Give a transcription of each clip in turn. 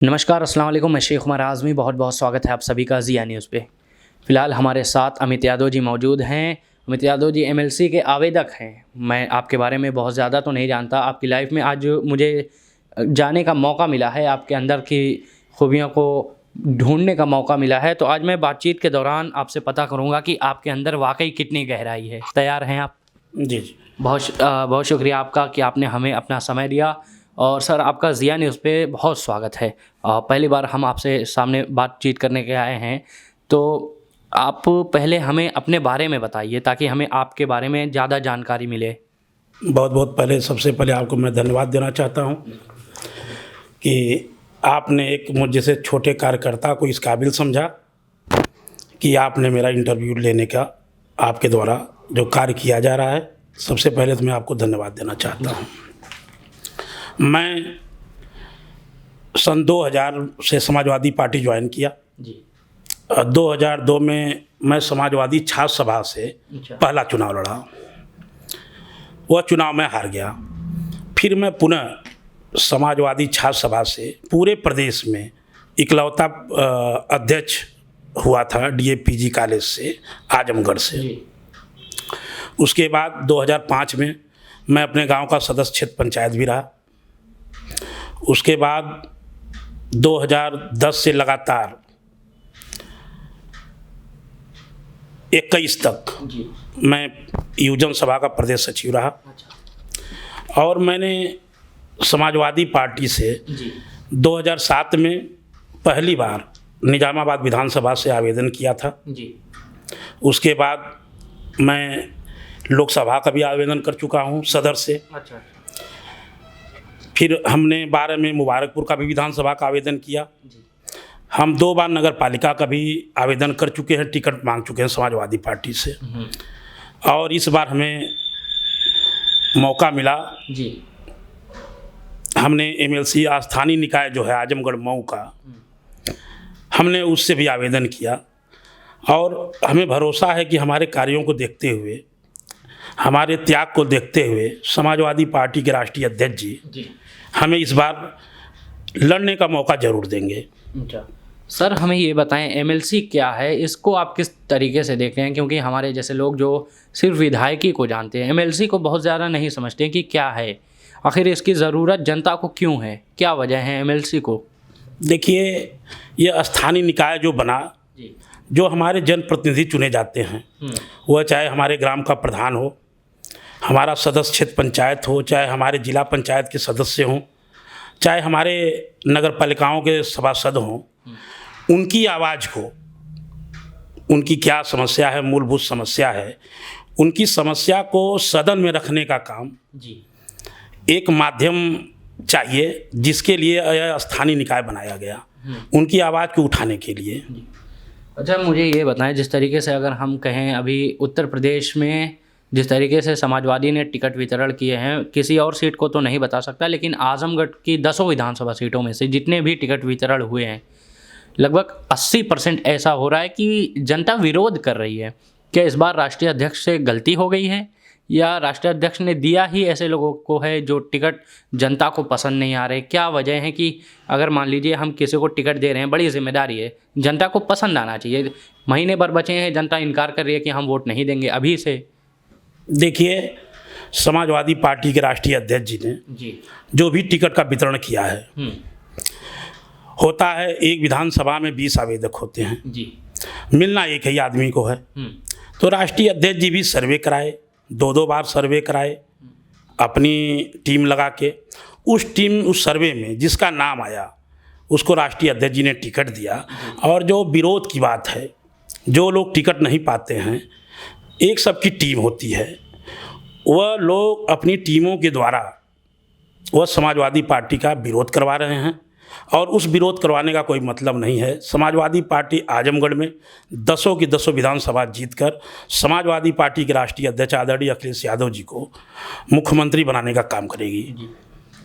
नमस्कार, अस्सलाम वालेकुम। मैं शेख उमर आज़मी, बहुत बहुत स्वागत है आप सभी का ज़िया न्यूज़ पे। फ़िलहाल हमारे साथ अमित यादव जी मौजूद हैं। अमित यादव जी एमएलसी के आवेदक हैं। मैं आपके बारे में बहुत ज़्यादा तो नहीं जानता, आपकी लाइफ में आज मुझे जाने का मौका मिला है, आपके अंदर की खूबियों को ढूँढने का मौका मिला है। तो आज मैं बातचीत के दौरान आपसे पता करूँगा कि आपके अंदर वाक़ई कितनी गहराई है। तैयार हैं आप? जी, जी। बहुत शुक्रिया आपका कि आपने हमें अपना समय दिया। और सर, आपका ज़िया न्यूज़ पे बहुत स्वागत है। पहली बार हम आपसे सामने बातचीत करने के आए हैं, तो आप पहले हमें अपने बारे में बताइए ताकि हमें आपके बारे में ज़्यादा जानकारी मिले। बहुत-बहुत पहले सबसे पहले आपको मैं धन्यवाद देना चाहता हूँ कि आपने एक मुझ जैसे छोटे कार्यकर्ता को इस काबिल समझा कि आपने मेरा इंटरव्यू लेने का आपके द्वारा जो कार्य किया जा रहा है, सबसे पहले तो मैं आपको धन्यवाद देना चाहता हूँ। मैं सन 2000 से समाजवादी पार्टी ज्वाइन किया। जी। 2002 में मैं समाजवादी छात्र सभा से अच्छा। पहला चुनाव लड़ा। वह चुनाव में हार गया। फिर मैं पुनः समाजवादी छात्र सभा से पूरे प्रदेश में इकलौता अध्यक्ष हुआ था डीएपीजी कॉलेज से, आजमगढ़ से। जी। उसके बाद 2005 में मैं अपने गांव का सदस्य क्षेत्र पंचायत भी रहा। उसके बाद 2010 से लगातार 21 तक जी। मैं युवजन सभा का प्रदेश सचिव रहा। अच्छा। और मैंने समाजवादी पार्टी से जी। 2007 में पहली बार निजामाबाद विधानसभा से आवेदन किया था। जी। उसके बाद मैं लोकसभा का भी आवेदन कर चुका हूँ सदर से। अच्छा। फिर हमने 12 में मुबारकपुर का भी विधानसभा का आवेदन किया। जी। हम 2 बार नगर पालिका का भी आवेदन कर चुके हैं, टिकट मांग चुके हैं समाजवादी पार्टी से। और इस बार हमें मौका मिला। जी। हमने एमएलसी स्थानीय निकाय जो है आजमगढ़ मऊ का, हमने उससे भी आवेदन किया। और हमें भरोसा है कि हमारे कार्यों को देखते हुए, हमारे त्याग को देखते हुए समाजवादी पार्टी के राष्ट्रीय अध्यक्ष जी हमें इस बार लड़ने का मौका ज़रूर देंगे। अच्छा सर, हमें ये बताएं एमएलसी क्या है, इसको आप किस तरीके से देखते हैं? क्योंकि हमारे जैसे लोग जो सिर्फ विधायकी को जानते हैं, एमएलसी को बहुत ज़्यादा नहीं समझते कि क्या है, आखिर इसकी ज़रूरत जनता को क्यों है, क्या वजह है एमएलसी को? देखिए, ये स्थानीय निकाय जो बना, जो हमारे जनप्रतिनिधि चुने जाते हैं, वह चाहे हमारे ग्राम का प्रधान हो, हमारा सदस्य क्षेत्र पंचायत हो, चाहे हमारे जिला पंचायत के सदस्य हों, चाहे हमारे नगर पालिकाओं के सभासद हों, उनकी आवाज़ को, उनकी क्या समस्या है, मूलभूत समस्या है, उनकी समस्या को सदन में रखने का काम एक माध्यम चाहिए, जिसके लिए यह स्थानीय निकाय बनाया गया, उनकी आवाज़ को उठाने के लिए। अच्छा, मुझे ये बताएं, जिस तरीके से अगर हम कहें अभी उत्तर प्रदेश में जिस तरीके से समाजवादी ने टिकट वितरण किए हैं, किसी और सीट को तो नहीं बता सकता, लेकिन आजमगढ़ की 10 विधानसभा सीटों में से जितने भी टिकट वितरण हुए हैं, लगभग 80% ऐसा हो रहा है कि जनता विरोध कर रही है। क्या इस बार राष्ट्रीय अध्यक्ष से गलती हो गई है, या राष्ट्रीय अध्यक्ष ने दिया ही ऐसे लोगों को है जो टिकट जनता को पसंद नहीं आ रहे? क्या वजह है कि अगर मान लीजिए हम किसी को टिकट दे रहे हैं, बड़ी जिम्मेदारी है, जनता को पसंद आना चाहिए, महीने भर बचे हैं, जनता इनकार कर रही है कि हम वोट नहीं देंगे अभी से। देखिए, समाजवादी पार्टी के राष्ट्रीय अध्यक्ष जी ने जो भी टिकट का वितरण किया है, होता है एक विधानसभा में 20 आवेदक होते हैं, मिलना एक ही आदमी को है। तो राष्ट्रीय अध्यक्ष जी भी सर्वे कराए, 2-2 बार सर्वे कराए अपनी टीम लगा के। उस सर्वे में जिसका नाम आया उसको राष्ट्रीय अध्यक्ष जी ने टिकट दिया। और जो विरोध की बात है, जो लोग टिकट नहीं पाते हैं, एक सबकी टीम होती है, वह लोग अपनी टीमों के द्वारा वह समाजवादी पार्टी का विरोध करवा रहे हैं। और उस विरोध करवाने का कोई मतलब नहीं है। समाजवादी पार्टी आजमगढ़ में 10 की 10 विधानसभा जीतकर समाजवादी पार्टी के राष्ट्रीय अध्यक्ष आदरणीय अखिलेश यादव जी को मुख्यमंत्री बनाने का काम करेगी।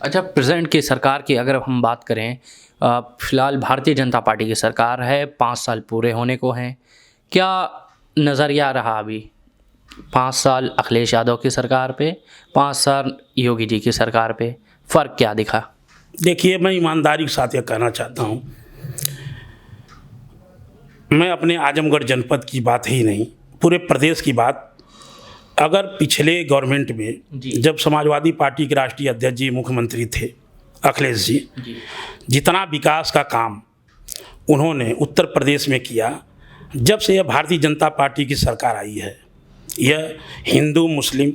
अच्छा, प्रेजेंट की सरकार की अगर हम बात करें, फिलहाल भारतीय जनता पार्टी की सरकार है, 5 साल पूरे होने को हैं। क्या नज़रिया रहा अभी 5 साल अखिलेश यादव की सरकार पे, 5 साल योगी जी की सरकार पे, फ़र्क क्या दिखा? देखिए, मैं ईमानदारी के साथ यह कहना चाहता हूँ, मैं अपने आजमगढ़ जनपद की बात ही नहीं, पूरे प्रदेश की बात, अगर पिछले गवर्नमेंट में जब समाजवादी पार्टी के राष्ट्रीय अध्यक्ष जी मुख्यमंत्री थे अखिलेश जी, जितना विकास का काम उन्होंने उत्तर प्रदेश में किया, जब से यह भारतीय जनता पार्टी की सरकार आई है, यह हिंदू मुस्लिम,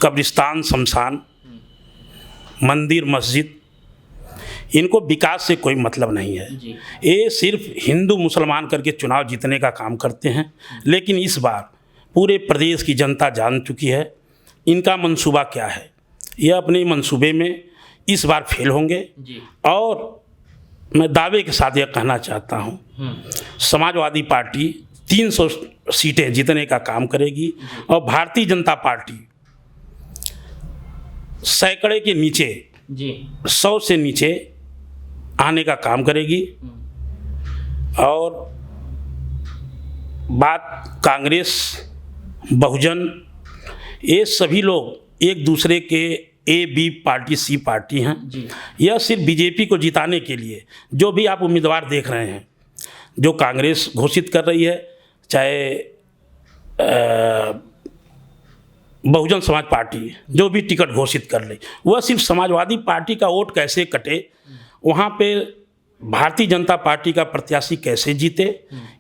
कब्रिस्तान शमशान, मंदिर मस्जिद, इनको विकास से कोई मतलब नहीं है। ये सिर्फ हिंदू मुसलमान करके चुनाव जीतने का काम करते हैं। लेकिन इस बार पूरे प्रदेश की जनता जान चुकी है इनका मंसूबा क्या है। यह अपने मंसूबे में इस बार फेल होंगे। और मैं दावे के साथ यह कहना चाहता हूँ, समाजवादी पार्टी 300 सीटें जीतने का काम करेगी और भारतीय जनता पार्टी सैकड़े के नीचे 100 से नीचे आने का काम करेगी। और बात कांग्रेस, बहुजन, ये सभी लोग एक दूसरे के A B party C party हैं। यह सिर्फ बीजेपी को जिताने के लिए जो भी आप उम्मीदवार देख रहे हैं, जो कांग्रेस घोषित कर रही है, चाहे बहुजन समाज पार्टी जो भी टिकट घोषित कर ले, वह सिर्फ समाजवादी पार्टी का वोट कैसे कटे, वहाँ पे भारतीय जनता पार्टी का प्रत्याशी कैसे जीते,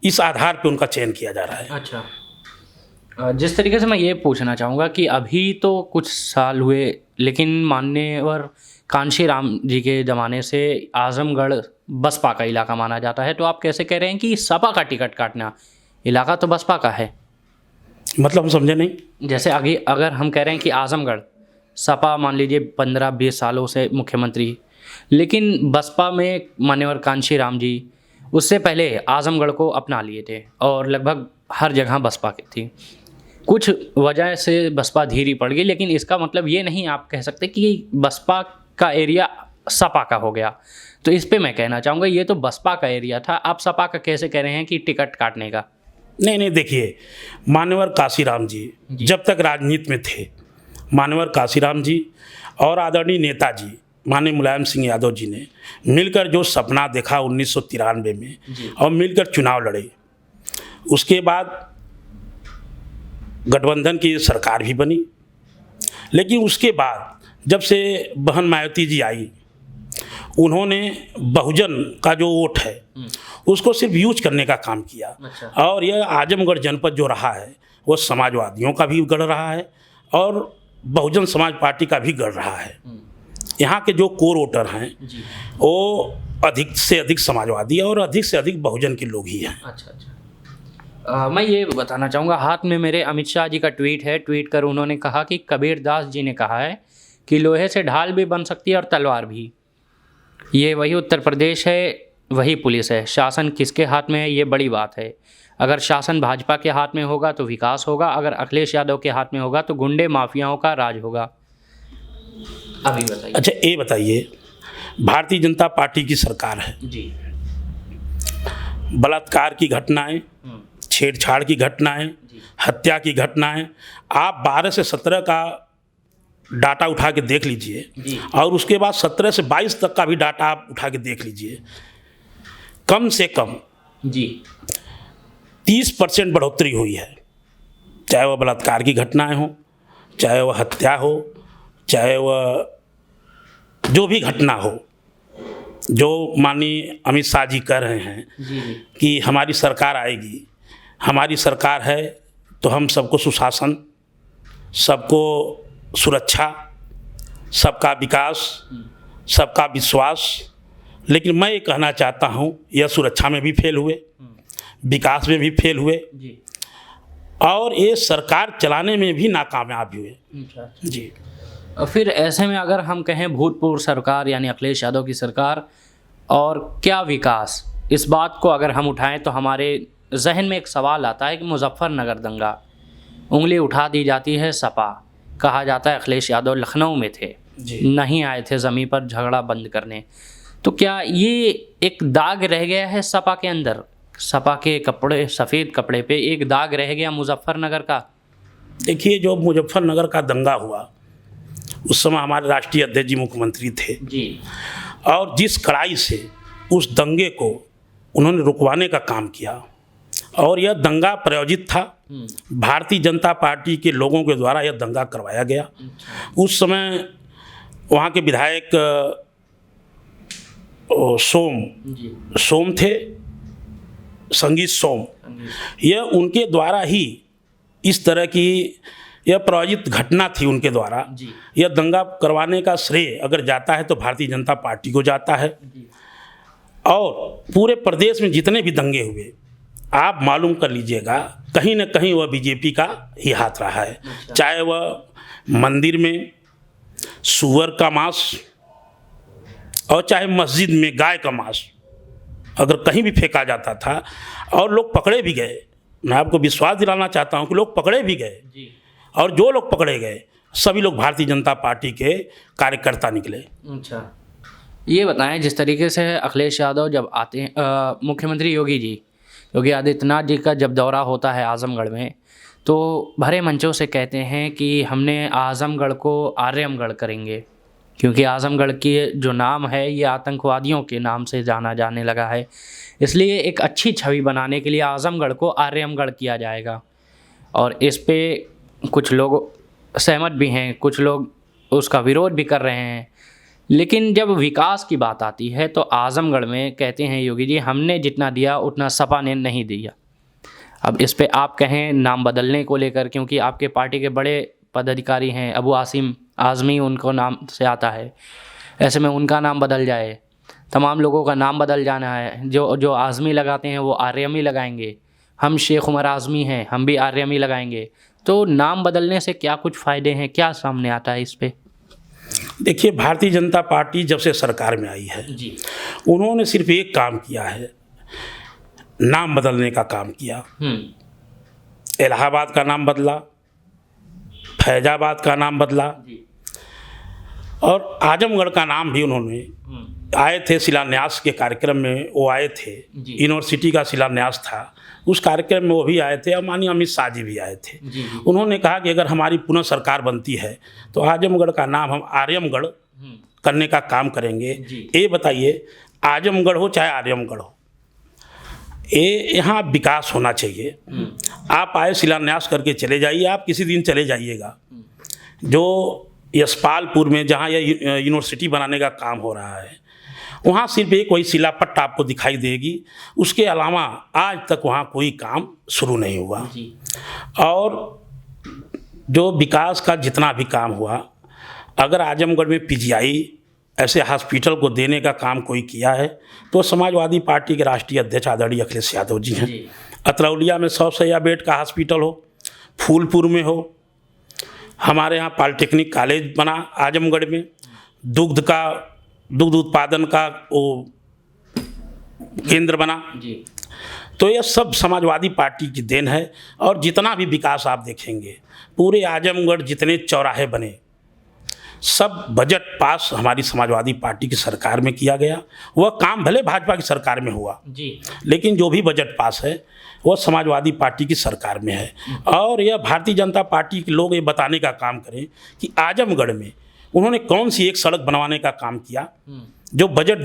इस आधार पे उनका चयन किया जा रहा है। अच्छा, जिस तरीके से मैं ये पूछना चाहूँगा कि अभी तो कुछ साल हुए, लेकिन मान्यवर कांशीराम जी के ज़माने से आजमगढ़ बसपा का इलाका माना जाता है, तो आप कैसे कह रहे हैं कि सपा का टिकट काटना, इलाका तो बसपा का है? मतलब हम समझे नहीं। जैसे आगे अगर हम कह रहे हैं कि आजमगढ़ सपा मान लीजिए 15-20 सालों से मुख्यमंत्री, लेकिन बसपा में मान्यवर कांशीराम जी उससे पहले आजमगढ़ को अपना लिए थे और लगभग हर जगह बसपा की थी। कुछ वजह से बसपा धीरे पड़ गई, लेकिन इसका मतलब ये नहीं आप कह सकते कि बसपा का एरिया सपा का हो गया। तो इस पे मैं कहना चाहूँगा ये तो बसपा का एरिया था, आप सपा का कैसे कह रहे हैं कि टिकट काटने का? नहीं, देखिए, मान्यवर कांशीराम जी जब तक राजनीति में थे, मान्यवर कांशीराम जी और आदरणीय नेताजी माननीय मुलायम सिंह यादव जी ने मिलकर जो सपना देखा 1993 में और मिलकर चुनाव लड़े, उसके बाद गठबंधन की सरकार भी बनी। लेकिन उसके बाद जब से बहन मायावती जी आई, उन्होंने बहुजन का जो वोट है उसको सिर्फ यूज करने का काम किया। और यह आजमगढ़ जनपद जो रहा है वो समाजवादियों का भी गढ़ रहा है और बहुजन समाज पार्टी का भी गढ़ रहा है। यहाँ के जो कोर वोटर हैं वो अधिक से अधिक समाजवादी और अधिक से अधिक बहुजन के लोग ही हैं। अच्छा, मैं ये बताना चाहूँगा, हाथ में मेरे अमित शाह जी का ट्वीट है। ट्वीट कर उन्होंने कहा कि कबीर दास जी ने कहा है कि लोहे से ढाल भी बन सकती है और तलवार भी। ये वही उत्तर प्रदेश है, वही पुलिस है। शासन किसके हाथ में है, ये बड़ी बात है। अगर शासन भाजपा के हाथ में होगा तो विकास होगा, अगर अखिलेश यादव के हाथ में होगा तो गुंडे माफियाओं का राज होगा। अभी बताइए। अच्छा, ये बताइए, भारतीय जनता पार्टी की सरकार है जी, बलात्कार की घटनाएं, छेड़छाड़ की घटनाएं, हत्या की घटनाएं, आप 12 से 17 का डाटा उठा के देख लीजिए और उसके बाद 17 से 22 तक का भी डाटा आप उठा के देख लीजिए, कम से कम 30% बढ़ोतरी हुई है। चाहे वह बलात्कार की घटनाएं हो, चाहे वह हत्या हो, चाहे वह जो भी घटना हो। जो माननीय अमित शाह जी कह रहे हैं कि हमारी सरकार आएगी, हमारी सरकार है तो हम सबको सुशासन, सबको सुरक्षा, सबका विकास, सबका विश्वास। लेकिन मैं ये कहना चाहता हूँ, यह सुरक्षा में भी फेल हुए, विकास में भी फेल हुए और ये सरकार चलाने में भी नाकामयाब हुए। जी, फिर ऐसे में अगर हम कहें भूतपूर्व सरकार यानी अखिलेश यादव की सरकार और क्या विकास, इस बात को अगर हम उठाएं तो हमारे जहन में एक सवाल आता है कि मुजफ्फरनगर दंगा, उंगली उठा दी जाती है सपा, कहा जाता है अखिलेश यादव लखनऊ में थे, नहीं आए थे ज़मीन पर झगड़ा बंद करने। तो क्या ये एक दाग रह गया है सपा के अंदर, सपा के कपड़े, सफ़ेद कपड़े पे एक दाग रह गया मुजफ्फरनगर का? देखिए, जो मुजफ्फरनगर का दंगा हुआ उस समय हमारे राष्ट्रीय अध्यक्ष जी मुख्यमंत्री थे जी। और जिस कड़ाई से उस दंगे को उन्होंने रुकवाने का काम किया, और यह दंगा प्रायोजित था, भारतीय जनता पार्टी के लोगों के द्वारा यह दंगा करवाया गया। उस समय वहाँ के विधायक सोम थे, संगीत सोम, यह उनके द्वारा ही इस तरह की यह प्रायोजित घटना थी उनके द्वारा। यह दंगा करवाने का श्रेय अगर जाता है तो भारतीय जनता पार्टी को जाता है। और पूरे प्रदेश में जितने भी दंगे हुए आप मालूम कर लीजिएगा, कहीं न कहीं वह बीजेपी का ही हाथ रहा है। चाहे वह मंदिर में सूअर का मांस और चाहे मस्जिद में गाय का मांस अगर कहीं भी फेंका जाता था और लोग पकड़े भी गए, मैं आपको विश्वास दिलाना चाहता हूं कि लोग पकड़े भी गए, और जो लोग पकड़े गए सभी लोग भारतीय जनता पार्टी के कार्यकर्ता निकले। अच्छा, ये बताएं, जिस तरीके से अखिलेश यादव जब आते हैं, मुख्यमंत्री योगी आदित्यनाथ जी का जब दौरा होता है आजमगढ़ में, तो भरे मंचों से कहते हैं कि हमने आजमगढ़ को आर्यमगढ़ करेंगे, क्योंकि आजमगढ़ की जो नाम है ये आतंकवादियों के नाम से जाना जाने लगा है, इसलिए एक अच्छी छवि बनाने के लिए आजमगढ़ को आर्यमगढ़ किया जाएगा। और इस पे कुछ लोग सहमत भी हैं, कुछ लोग उसका विरोध भी कर रहे हैं। लेकिन जब विकास की बात आती है तो आजमगढ़ में कहते हैं योगी जी, हमने जितना दिया उतना सपा ने नहीं दिया। अब इस पे आप कहें नाम बदलने को लेकर, क्योंकि आपके पार्टी के बड़े पदाधिकारी हैं, अबू आसिम आज़मी उनको नाम से आता है, ऐसे में उनका नाम बदल जाए, तमाम लोगों का नाम बदल जाना है। जो आज़मी लगाते हैं वो आर्यमी लगाएंगे, हम शेख उमर आज़मी हैं, हम भी आर्यमी लगाएंगे। तो नाम बदलने से क्या कुछ फ़ायदे हैं, क्या सामने आता है इस पे? देखिए, भारतीय जनता पार्टी जब से सरकार में आई है जी, उन्होंने सिर्फ एक काम किया है, नाम बदलने का काम किया। इलाहाबाद का नाम बदला, फैजाबाद का नाम बदला, और आजमगढ़ का नाम भी उन्होंने आए थे शिलान्यास के कार्यक्रम में, वो आए थे, यूनिवर्सिटी का शिलान्यास था, उस कार्यक्रम में वो भी आए थे और माननीय अमित शाह जी भी आए थे। उन्होंने कहा कि अगर हमारी पुनः सरकार बनती है तो आजमगढ़ का नाम हम आर्यमगढ़ करने का काम करेंगे। ये बताइए, आजमगढ़ हो चाहे आर्यमगढ़ हो, ये यहाँ विकास होना चाहिए। आप आए शिलान्यास करके चले जाइए, आप किसी दिन चले जाइएगा जो यशपालपुर में जहाँ यह यूनिवर्सिटी बनाने का काम हो रहा है, वहाँ सिर्फ एक कोई शिलापट्ट आपको दिखाई देगी, उसके अलावा आज तक वहाँ कोई काम शुरू नहीं हुआ। और जो विकास का जितना भी काम हुआ, अगर आजमगढ़ में पीजीआई ऐसे हॉस्पिटल को देने का काम कोई किया है तो समाजवादी पार्टी के राष्ट्रीय अध्यक्ष आदरणीय अखिलेश यादव जी हैं। अतरौलिया में 100 शैय्या बेड का हॉस्पिटल हो, फूलपुर में हो, हमारे यहाँ पॉलिटेक्निक कॉलेज बना आजमगढ़ में, दुग्ध उत्पादन का वो केंद्र बना। तो यह सब समाजवादी पार्टी की देन है। और जितना भी विकास आप देखेंगे, पूरे आजमगढ़ जितने चौराहे बने, सब बजट पास हमारी समाजवादी पार्टी की सरकार में किया गया। वह काम भले भाजपा की सरकार में हुआ लेकिन जो भी बजट पास है वह समाजवादी पार्टी की सरकार में है। और यह भारतीय जनता पार्टी के लोग ये बताने का काम करें कि आजमगढ़ में उन्होंने कौन सी एक सड़क बनवाने का काम किया, जो बजट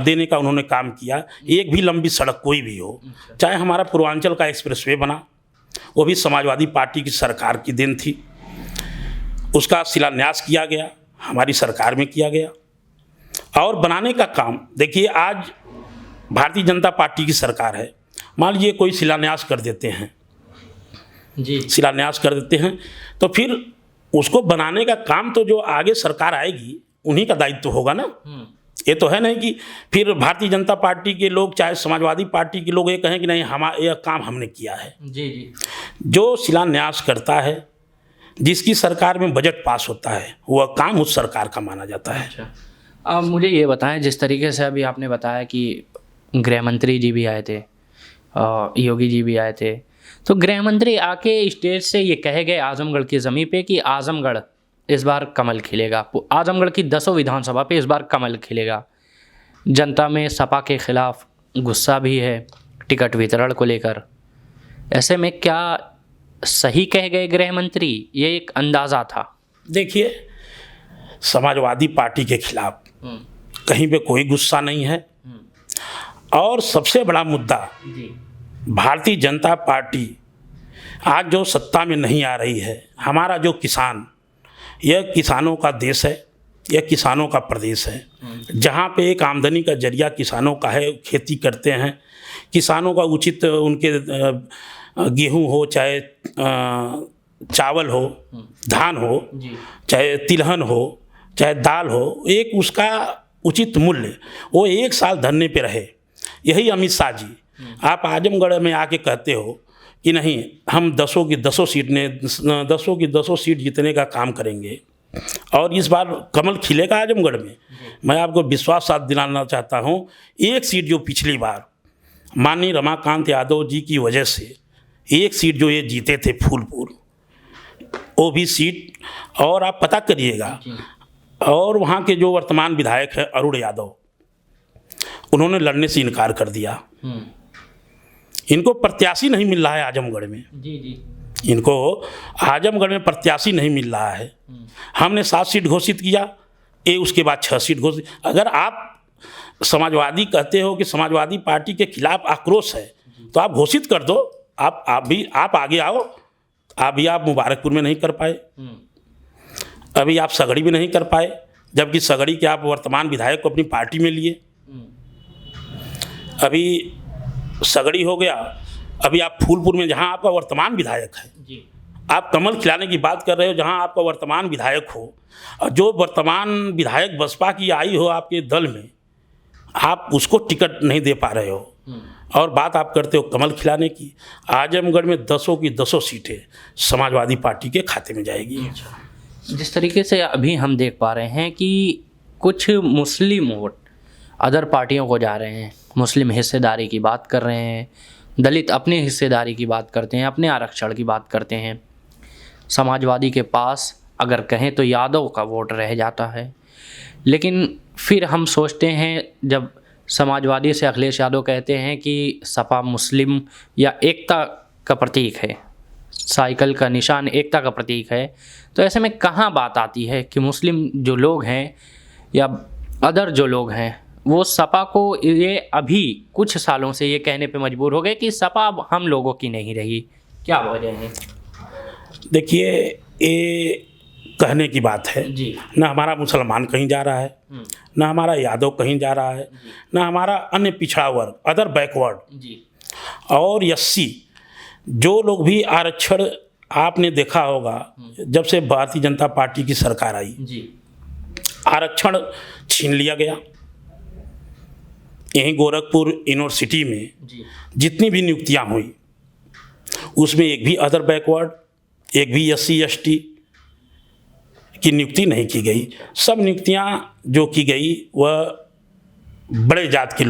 देने का उन्होंने काम किया। एक भी लंबी सड़क कोई भी हो, चाहे हमारा पूर्वांचल का एक्सप्रेसवे बना, वो भी समाजवादी पार्टी की सरकार की देन थी, उसका शिलान्यास किया गया, हमारी सरकार में किया गया। और बनाने का काम देखिए, आज भारतीय जनता पार्टी की सरकार है, मान लीजिए कोई शिलान्यास कर देते हैं शिलान्यास कर देते हैं तो फिर उसको बनाने का काम तो जो आगे सरकार आएगी उन्हीं का दायित्व होगा ना। ये तो है नहीं कि फिर भारतीय जनता पार्टी के लोग चाहे समाजवादी पार्टी के लोग ये कहें कि नहीं हमारा यह काम हमने किया है। जो शिलान्यास करता है, जिसकी सरकार में बजट पास होता है, वह काम उस सरकार का माना जाता है। अच्छा, अब मुझे ये बताएं, जिस तरीके से अभी आपने बताया कि गृह मंत्री जी भी आए थे, योगी जी भी आए थे, तो गृह मंत्री आके स्टेज से ये कहे गए आजमगढ़ की ज़मीन पे कि आजमगढ़ इस बार कमल खिलेगा, आजमगढ़ की 10 विधानसभा पे इस बार कमल खिलेगा। जनता में सपा के खिलाफ गुस्सा भी है टिकट वितरण को लेकर। ऐसे में क्या सही कह गए गृह मंत्री? ये एक अंदाज़ा था। देखिए, समाजवादी पार्टी के खिलाफ कहीं पे कोई गुस्सा नहीं है। और सबसे बड़ा मुद्दा, भारतीय जनता पार्टी आज जो सत्ता में नहीं आ रही है, हमारा जो किसान, यह किसानों का देश है, यह किसानों का प्रदेश है, जहाँ पे एक आमदनी का जरिया किसानों का है, खेती करते हैं, किसानों का उचित उनके गेहूँ हो, चाहे चावल हो, धान हो, चाहे तिलहन हो, चाहे दाल हो, एक उसका उचित मूल्य वो एक साल धरने पे रहे। यही अमित शाह जी, आप आजमगढ़ में आके कहते हो कि नहीं हम 10 की 10 सीट जीतने का काम करेंगे और इस बार कमल खिलेगा आजमगढ़ में। मैं आपको विश्वास साथ दिलाना चाहता हूँ, एक सीट जो पिछली बार माननीय रमाकांत यादव जी की वजह से एक सीट जो ये जीते थे फूलपुर, वो भी सीट, और आप पता करिएगा, और वहाँ के जो वर्तमान विधायक है अरुण यादव, उन्होंने लड़ने से इनकार कर दिया। इनको प्रत्याशी नहीं मिल रहा है आजमगढ़ में। इनको आजमगढ़ में प्रत्याशी नहीं मिल रहा है। हमने 7 सीट घोषित किया, ये उसके बाद 6 सीट घोषित। अगर आप समाजवादी कहते हो कि समाजवादी पार्टी के खिलाफ आक्रोश है, तो आप घोषित कर दो। आप आगे आओ। अभी आप मुबारकपुर में नहीं कर पाए, अभी आप सगड़ी में नहीं कर पाए, जबकि सगड़ी के आप वर्तमान विधायक को अपनी पार्टी में लिए। अभी सगड़ी हो गया, अभी आप फूलपुर में जहां आपका वर्तमान विधायक है, आप कमल खिलाने की बात कर रहे हो जहां आपका वर्तमान विधायक हो, और जो वर्तमान विधायक बसपा की आई हो आपके दल में, आप उसको टिकट नहीं दे पा रहे हो, और बात आप करते हो कमल खिलाने की। आजमगढ़ में 10 की 10 सीटें समाजवादी पार्टी के खाते में जाएगी। जिस तरीके से अभी हम देख पा रहे हैं कि कुछ मुस्लिम वोट अदर पार्टियों को जा रहे हैं, मुस्लिम हिस्सेदारी की बात कर रहे हैं, दलित अपनी हिस्सेदारी की बात करते हैं, अपने आरक्षण की बात करते हैं। समाजवादी के पास अगर कहें तो यादव का वोट रह जाता है। लेकिन फिर हम सोचते हैं, जब समाजवादी से अखिलेश यादव कहते हैं कि सपा मुस्लिम या एकता का प्रतीक है, साइकिल का निशान एकता का प्रतीक है, तो ऐसे में कहाँ बात आती है कि मुस्लिम जो लोग हैं या अदर जो लोग हैं वो सपा को ये अभी कुछ सालों से ये कहने पे मजबूर हो गए कि सपा अब हम लोगों की नहीं रही। क्या वजह है? देखिए, ये कहने की बात है जी। ना हमारा मुसलमान कहीं जा रहा है, ना हमारा यादव कहीं जा रहा है, ना हमारा अन्य पिछड़ा वर्ग, अदर बैकवर्ड और एससी जो लोग भी आरक्षण, आपने देखा होगा जब से भारतीय जनता पार्टी की सरकार आई जी, आरक्षण छीन लिया गया। यहीं गोरखपुर यूनिवर्सिटी में जितनी भी नियुक्तियां हुई उसमें एक भी अदर बैकवर्ड, एक भी एससी एसटी की नियुक्ति नहीं की गई। सब नियुक्तियां जो की गई वह बड़े जात के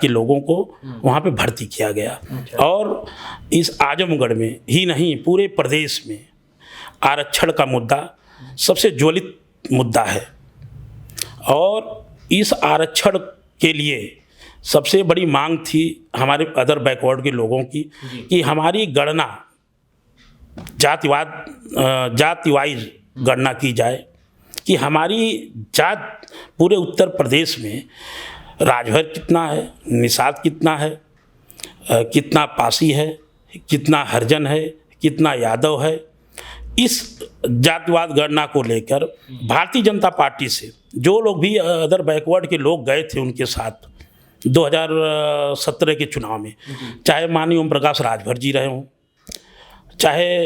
लोगों को वहाँ पे भर्ती किया गया। और इस आजमगढ़ में ही नहीं पूरे प्रदेश में आरक्षण का मुद्दा सबसे ज्वलित मुद्दा है। और इस आरक्षण के लिए सबसे बड़ी मांग थी हमारे अदर बैकवर्ड के लोगों की कि हमारी गणना जाति वाइज गणना की जाए, कि हमारी जात पूरे उत्तर प्रदेश में राजभर कितना है, निषाद कितना है, कितना पासी है, कितना हरिजन है, कितना यादव है। इस जातिवाद गणना को लेकर भारतीय जनता पार्टी से जो लोग भी अदर बैकवर्ड के लोग गए थे उनके साथ 2017 के चुनाव में, चाहे माननीय ओम प्रकाश राजभर जी रहे हों, चाहे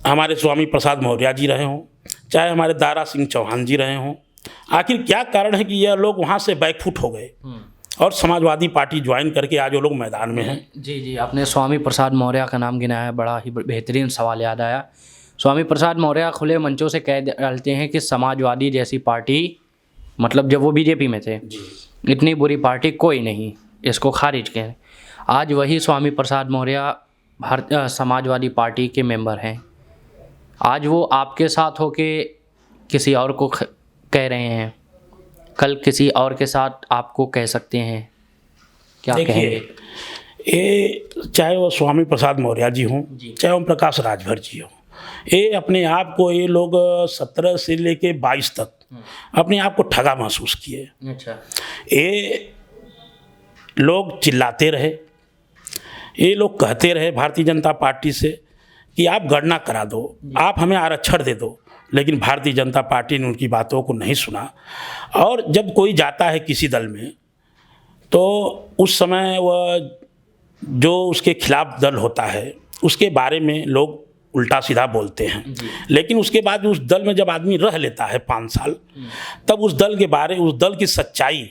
हमारे स्वामी प्रसाद मौर्य जी रहे हों, चाहे हमारे दारा सिंह चौहान जी रहे हों, आखिर क्या कारण है कि यह लोग वहाँ से बैकफुट हो गए और समाजवादी पार्टी ज्वाइन करके आज वो लोग मैदान में हैं? जी, आपने स्वामी प्रसाद मौर्य का नाम गिनाया, बड़ा ही बेहतरीन सवाल याद आया। स्वामी प्रसाद मौर्य खुले मंचों से कह डालते हैं कि समाजवादी जैसी पार्टी, मतलब जब वो बीजेपी में थे, इतनी बुरी पार्टी कोई नहीं, इसको खारिज करें। आज वही स्वामी प्रसाद मौर्य समाजवादी पार्टी के मेंबर हैं। आज वो आपके साथ होके किसी और को कह रहे हैं, कल किसी और के साथ आपको कह सकते हैं। क्या कहेंगे? ये चाहे वो स्वामी प्रसाद मौर्य जी हों, चाहे ओम प्रकाश राजभर जी हों, ये अपने आप को ये लोग 17 से लेके 22 तक अपने आप को ठगा महसूस किए। अच्छा। ये लोग चिल्लाते रहे, ये लोग कहते रहे भारतीय जनता पार्टी से कि आप गणना करा दो, आप हमें आरक्षण दे दो, लेकिन भारतीय जनता पार्टी ने उनकी बातों को नहीं सुना। और जब कोई जाता है किसी दल में तो उस समय वह जो उसके खिलाफ दल होता है उसके बारे में लोग उल्टा सीधा बोलते हैं, लेकिन उसके बाद उस दल में जब आदमी रह लेता है 5 साल, तब उस दल के बारे, उस दल की सच्चाई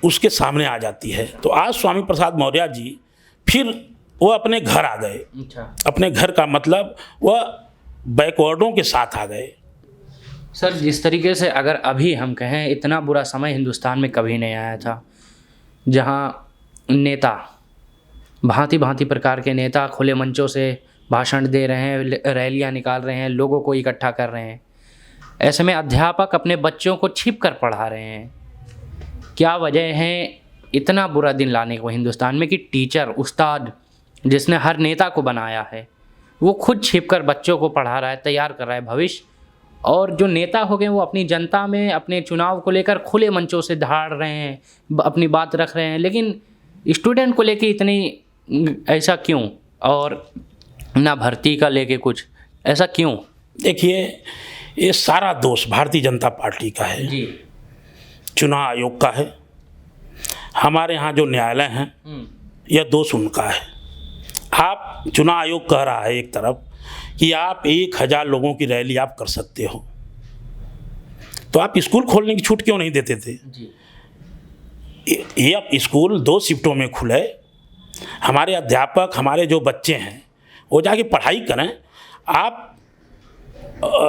उसके सामने आ जाती है। तो आज स्वामी प्रसाद मौर्य जी फिर वो अपने घर आ गए। अच्छा। अपने घर का मतलब वह बैकवर्डों के साथ आ गए। सर, जिस तरीके से अगर अभी हम कहें, इतना बुरा समय हिंदुस्तान में कभी नहीं आया था, जहां नेता, भांति भांति प्रकार के नेता खुले मंचों से भाषण दे रहे हैं, रैलियां निकाल रहे हैं, लोगों को इकट्ठा कर रहे हैं। ऐसे में अध्यापक अपने बच्चों को छिप कर पढ़ा रहे हैं। क्या वजह है इतना बुरा दिन लाने को हिंदुस्तान में कि टीचर, उस्ताद, जिसने हर नेता को बनाया है, वो खुद छिप कर बच्चों को पढ़ा रहा है, तैयार कर रहा है भविष्य। और जो नेता हो गए वो अपनी जनता में अपने चुनाव को लेकर खुले मंचों से धाड़ रहे हैं, अपनी बात रख रहे हैं, लेकिन स्टूडेंट को लेके इतनी ऐसा क्यों? और ना भर्ती का लेके कुछ ऐसा क्यों? देखिए, ये सारा दोष भारतीय जनता पार्टी का है जी, चुनाव आयोग का है, हमारे यहाँ जो न्यायालय हैं, यह दोष उनका है। आप चुनाव आयोग कह रहा है एक तरफ कि आप 1000 लोगों की रैली आप कर सकते हो, तो आप स्कूल खोलने की छूट क्यों नहीं देते थे? जी। ये अब स्कूल 2 शिफ्टों में खुले, हमारे अध्यापक, हमारे जो बच्चे हैं वो जाके पढ़ाई करें। आप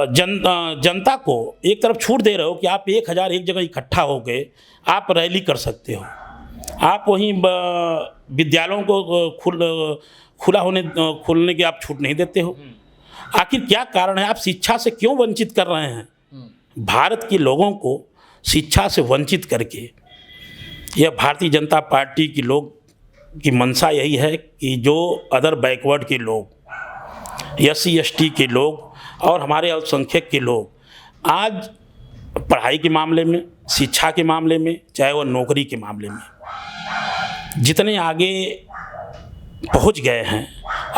जनता को एक तरफ छूट दे रहे हो कि आप 1000 एक जगह इकट्ठा हो गए, आप रैली कर सकते हो। आप वहीं विद्यालयों को खोलने की आप छूट नहीं देते हो। आखिर क्या कारण है? आप शिक्षा से क्यों वंचित कर रहे हैं? भारत के लोगों को शिक्षा से वंचित करके, यह भारतीय जनता पार्टी की लोग की मंशा यही है कि जो अदर बैकवर्ड के लोग, SC ST के लोग और हमारे अल्पसंख्यक के लोग आज पढ़ाई के मामले में, शिक्षा के मामले में, चाहे वह नौकरी के मामले में, जितने आगे पहुंच गए हैं।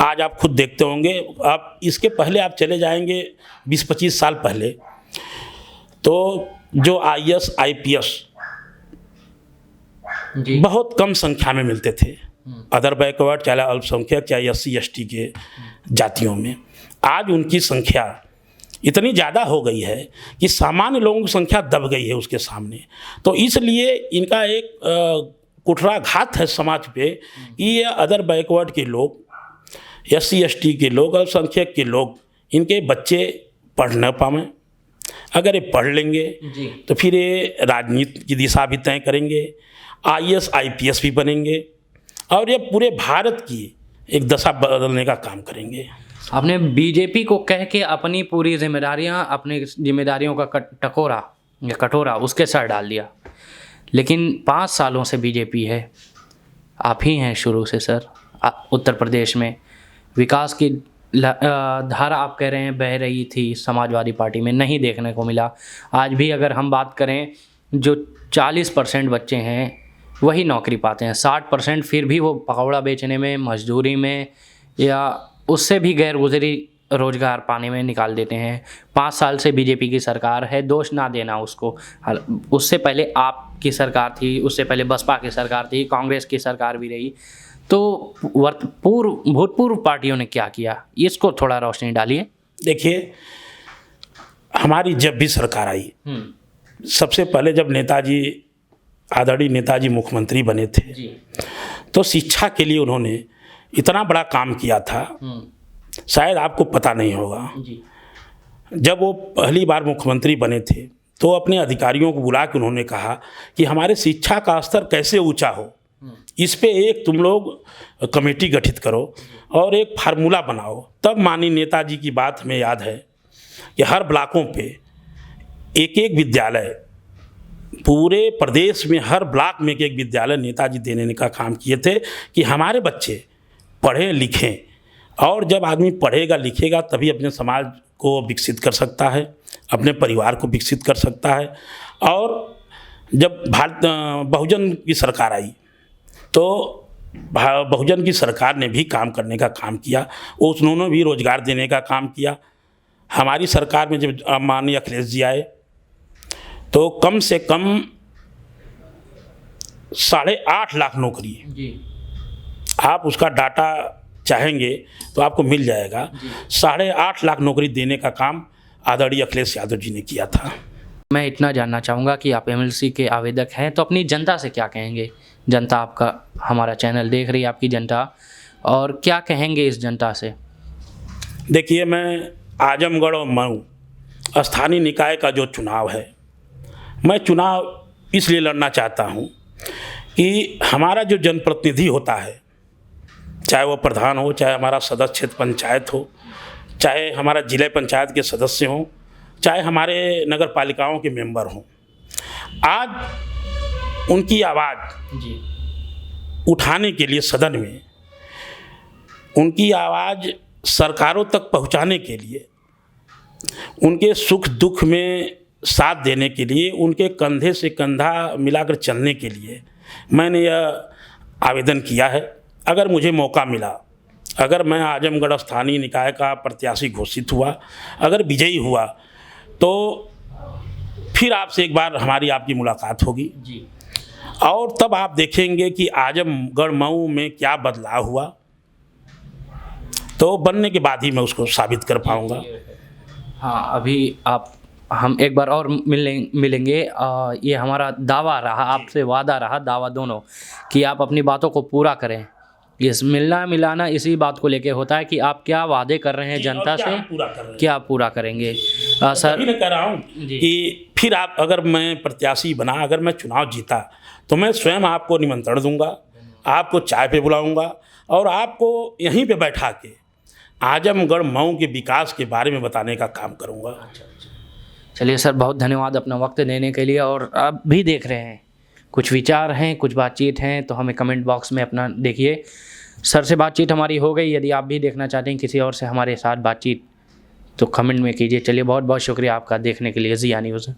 आज आप खुद देखते होंगे, आप इसके पहले आप चले जाएंगे 20-25 साल पहले, तो जो IAS IPS बहुत कम संख्या में मिलते थे, अदर बैकवर्ड, चाहे अल्पसंख्यक, चाहे SC ST के जातियों में। आज उनकी संख्या इतनी ज़्यादा हो गई है कि सामान्य लोगों की संख्या दब गई है उसके सामने। तो इसलिए इनका एक कुठाराघात है समाज पे कि ये अदर बैकवर्ड के लोग, SC ST के लोग, अल्पसंख्यक के लोग, इनके बच्चे पढ़ न पाएं। अगर ये पढ़ लेंगे तो फिर ये राजनीति की दिशा भी तय करेंगे, IAS IPS भी बनेंगे और ये पूरे भारत की एक दशा बदलने का काम करेंगे। आपने बीजेपी को कह के अपनी पूरी जिम्मेदारियों का कटोरा उसके सर डाल दिया। लेकिन 5 सालों से बीजेपी है, आप ही हैं शुरू से सर। उत्तर प्रदेश में विकास की धारा आप कह रहे हैं बह रही थी, समाजवादी पार्टी में नहीं देखने को मिला। आज भी अगर हम बात करें, जो 40% बच्चे हैं वही नौकरी पाते हैं, 60% फिर भी वो पकौड़ा बेचने में, मजदूरी में या उससे भी गैर गुजरी रोजगार पाने में निकाल देते हैं। 5 साल से बीजेपी की सरकार है, दोष ना देना उसको। उससे पहले आपकी सरकार थी, उससे पहले बसपा की सरकार थी, कांग्रेस की सरकार भी रही। तो भूतपूर्व पार्टियों ने क्या किया, इसको थोड़ा रोशनी डालिए। देखिए, हमारी जब भी सरकार आई, सबसे पहले जब आदरणीय नेताजी मुख्यमंत्री बने थे जी, तो शिक्षा के लिए उन्होंने इतना बड़ा काम किया था, शायद आपको पता नहीं होगा जी। जब वो पहली बार मुख्यमंत्री बने थे तो अपने अधिकारियों को बुला के उन्होंने कहा कि हमारे शिक्षा का स्तर कैसे ऊंचा हो, इस पे एक तुम लोग कमेटी गठित करो और एक फार्मूला बनाओ। तब माननीय नेताजी की बात हमें याद है कि हर ब्लॉकों पे एक विद्यालय, पूरे प्रदेश में हर ब्लॉक में एक विद्यालय नेताजी देने का काम किए थे कि हमारे बच्चे पढ़ें लिखें और जब आदमी पढ़ेगा लिखेगा तभी अपने समाज को विकसित कर सकता है, अपने परिवार को विकसित कर सकता है। और जब बहुजन की सरकार आई तो बहुजन की सरकार ने भी काम करने का काम किया, उन्होंने भी रोज़गार देने का काम किया। हमारी सरकार में जब माननीय अखिलेश जी आए तो कम से कम 8.5 लाख नौकरी जी। आप उसका डाटा चाहेंगे तो आपको मिल जाएगा। 8.5 लाख नौकरी देने का काम आदरणीय अखिलेश यादव जी ने किया था। मैं इतना जानना चाहूँगा कि आप एमएलसी के आवेदक हैं तो अपनी जनता से क्या कहेंगे? जनता आपका हमारा चैनल देख रही है, आपकी जनता, और क्या कहेंगे इस जनता से? देखिए, मैं आजमगढ़ और मऊ स्थानीय निकाय का जो चुनाव है, मैं चुनाव इसलिए लड़ना चाहता हूँ कि हमारा जो जनप्रतिनिधि होता है, चाहे वो प्रधान हो, चाहे हमारा सदस्य क्षेत्र पंचायत हो, चाहे हमारा जिला पंचायत के सदस्य हों, चाहे हमारे नगर पालिकाओं के मेंबर हों, आज उनकी आवाज़ जी उठाने के लिए सदन में, उनकी आवाज़ सरकारों तक पहुंचाने के लिए, उनके सुख दुख में साथ देने के लिए, उनके कंधे से कंधा मिलाकर चलने के लिए मैंने यह आवेदन किया है। अगर मुझे मौका मिला, अगर मैं आजमगढ़ स्थानीय निकाय का प्रत्याशी घोषित हुआ, अगर विजयी हुआ, तो फिर आपसे एक बार हमारी आपकी मुलाकात होगी जी। और तब आप देखेंगे कि आजमगढ़ मऊ में क्या बदलाव हुआ, तो बनने के बाद ही मैं उसको साबित कर पाऊँगा। हाँ, अभी हम एक बार और मिलेंगे। ये हमारा दावा रहा, आपसे वादा रहा, दावा दोनों, कि आप अपनी बातों को पूरा करें। इस मिलना मिलाना इसी बात को लेके होता है कि आप क्या वादे कर रहे हैं जनता से, क्या आप पूरा करेंगे। सर, मैं कह रहा हूँ कि फिर आप, अगर मैं प्रत्याशी बना, अगर मैं चुनाव जीता, तो मैं स्वयं आपको निमंत्रण दूंगा, आपको चाय पे बुलाऊंगा और आपको यहीं पे बैठा के आजमगढ़ मऊ के विकास के बारे में बताने का काम करूंगा। चलिए सर, बहुत धन्यवाद अपना वक्त देने के लिए। और आप भी देख रहे हैं, कुछ विचार हैं, कुछ बातचीत हैं, तो हमें कमेंट बॉक्स में अपना देखिए। सर से बातचीत हमारी हो गई। यदि आप भी देखना चाहते हैं किसी और से हमारे साथ बातचीत, तो कमेंट में कीजिए। चलिए, बहुत बहुत शुक्रिया आपका देखने के लिए ज़िया न्यूज़।